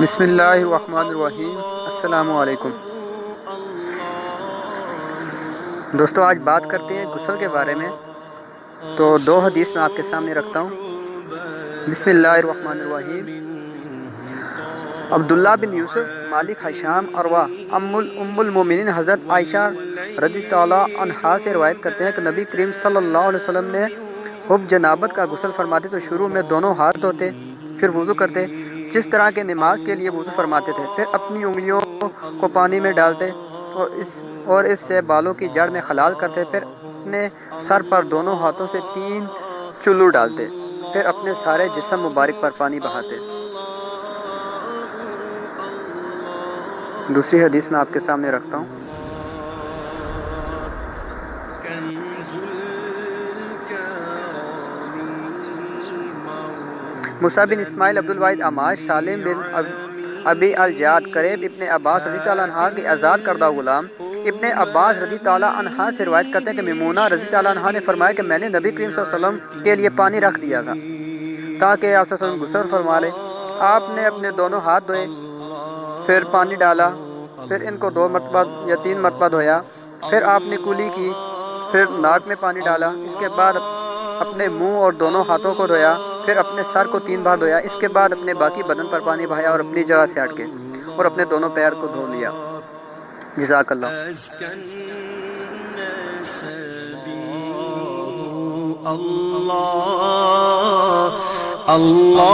بسم اللہ الرحمن الرحیم۔ السلام علیکم دوستو، آج بات کرتے ہیں غسل کے بارے میں۔ تو دو حدیث میں آپ کے سامنے رکھتا ہوں۔ بسم اللہ الرحمن الرحیم۔ عبداللہ بن یوسف، مالک حشام، عروہ، ام المومنین حضرت عائشہ رضی اللہ عنہا سے روایت کرتے ہیں کہ نبی کریم صلی اللہ علیہ وسلم نے حب جنابت کا غسل فرماتے تو شروع میں دونوں ہاتھ دھوتے، پھر وضو کرتے جس طرح کے نماز کے لیے وضو فرماتے تھے، پھر اپنی انگلیوں کو پانی میں ڈالتے اور اس سے بالوں کی جڑ میں خلال کرتے، پھر اپنے سر پر دونوں ہاتھوں سے 3 چلو ڈالتے، پھر اپنے سارے جسم مبارک پر پانی بہاتے۔ دوسری حدیث میں آپ کے سامنے رکھتا ہوں۔ موسیٰ بن اسماعیل، عبد الواحد عماش، سالم بن ابی الجعد، قریب ابن عباس رضی اللہ عنہ کے آزاد کردہ غلام ابن عباس رضی اللہ عنہ سے روایت کرتے ہیں کہ میمونہ رضی اللہ عنہ نے فرمایا کہ میں نے نبی کریم صلی اللہ علیہ وسلم کے لیے پانی رکھ دیا تھا تاکہ آپ صلی اللہ علیہ وسلم غسل فرما لیں۔ آپ نے اپنے دونوں ہاتھ دھوئے، پھر پانی ڈالا، پھر ان کو 2 مرتبہ یا 3 مرتبہ دھویا، پھر آپ نے کلی کی، پھر ناک میں پانی ڈالا، اس کے بعد اپنے منہ اور دونوں ہاتھوں کو دھویا، پھر اپنے سر کو 3 بار دھویا، اس کے بعد اپنے باقی بدن پر پانی بہایا اور اپنی جگہ سے ہٹ کے اور اپنے دونوں پیر کو دھو لیا۔ جزاک اللہ۔ اللہ